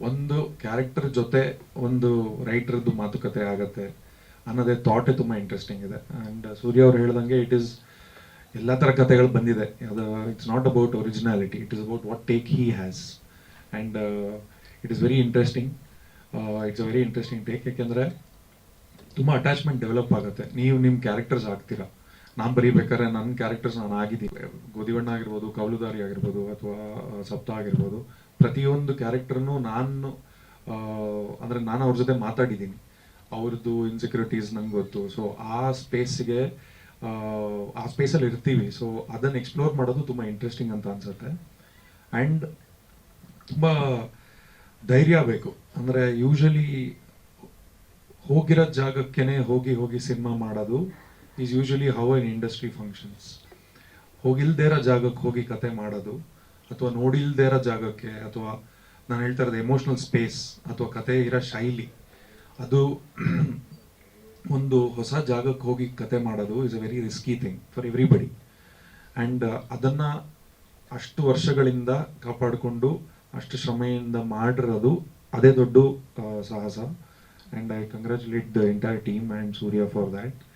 ಒಂದು ಕ್ಯಾರೆಕ್ಟರ್ ಜೊತೆ ಒಂದು ರೈಟರ್ದು ಮಾತುಕತೆ ಆಗತ್ತೆ ಅನ್ನೋದೇ ಥಾಟೇ ತುಂಬ ಇಂಟ್ರೆಸ್ಟಿಂಗ್ ಇದೆ. ಆ್ಯಂಡ್ ಸೂರ್ಯ ಅವ್ರು ಹೇಳ್ದಂಗೆ ಇಟ್ ಈಸ್ ಎಲ್ಲ ಥರ ಕಥೆಗಳು ಬಂದಿದೆ. ಅದು it's not about originality, it is about what take he has. And it is very interesting. It's a very interesting take. ಯಾಕೆಂದರೆ ತುಂಬ ಅಟ್ಯಾಚ್ಮೆಂಟ್ ಡೆವಲಪ್ ಆಗುತ್ತೆ. ನೀವು ನಿಮ್ಮ ಕ್ಯಾರೆಕ್ಟರ್ಸ್ ಆಗ್ತೀರಾ. ನಾನು ಬರೀಬೇಕಾದ್ರೆ ನನ್ನ ಕ್ಯಾರೆಕ್ಟರ್ಸ್ ನಾನು ಆಗಿದ್ದೀನಿ. ಗೋಧಿವಣ್ಣ ಆಗಿರ್ಬೋದು, ಕವಲುದಾರಿ ಆಗಿರ್ಬೋದು, ಅಥವಾ ಸಪ್ತ ಆಗಿರ್ಬೋದು, ಪ್ರತಿಯೊಂದು ಕ್ಯಾರೆಕ್ಟರ್ನು ನಾನು ಅಂದರೆ ನಾನು ಅವ್ರ ಜೊತೆ ಮಾತಾಡಿದ್ದೀನಿ. ಅವ್ರದ್ದು ಇನ್ಸೆಕ್ಯೂರಿಟೀಸ್ ನಂಗೆ ಗೊತ್ತು. ಸೊ ಆ ಸ್ಪೇಸ್ಗೆ ಆ ಸ್ಪೇಸಲ್ಲಿ ಇರ್ತೀವಿ. ಸೊ ಅದನ್ನು ಎಕ್ಸ್ಪ್ಲೋರ್ ಮಾಡೋದು ತುಂಬ ಇಂಟ್ರೆಸ್ಟಿಂಗ್ ಅಂತ ಅನ್ಸುತ್ತೆ. ಆ್ಯಂಡ್ ತುಂಬ ಧೈರ್ಯ ಬೇಕು. ಅಂದರೆ ಯೂಶಲಿ ಹೋಗಿರೋ ಜಾಗಕ್ಕೇ ಹೋಗಿ ಹೋಗಿ ಸಿನಿಮಾ ಮಾಡೋದು is usually how an industry functions. ಹೋಗಿಲ್ದೇ ಇರೋ ಜಾಗಕ್ಕೆ ಹೋಗಿ ಕತೆ ಮಾಡೋದು, ಅಥವಾ ನೋಡಿಲ್ದೇ ಇರೋ ಜಾಗಕ್ಕೆ, ಅಥವಾ ನಾನು ಹೇಳ್ತಾ ಇರೋದು ಎಮೋಷ್ನಲ್ ಸ್ಪೇಸ್ ಅಥವಾ ಕತೆ ಇರೋ ಶೈಲಿ, ಅದು ಒಂದು ಹೊಸ ಜಾಗಕ್ಕೆ ಹೋಗಿ ಕತೆ ಮಾಡೋದು is a very risky thing for everybody. And ಅದನ್ನು ಅಷ್ಟು ವರ್ಷಗಳಿಂದ ಕಾಪಾಡಿಕೊಂಡು ಅಷ್ಟು ಶ್ರಮೆಯಿಂದ ಮಾಡಿರೋದು ಅದೇ ದೊಡ್ಡ ಸಾಹಸ. And I congratulate the entire team and Surya for that.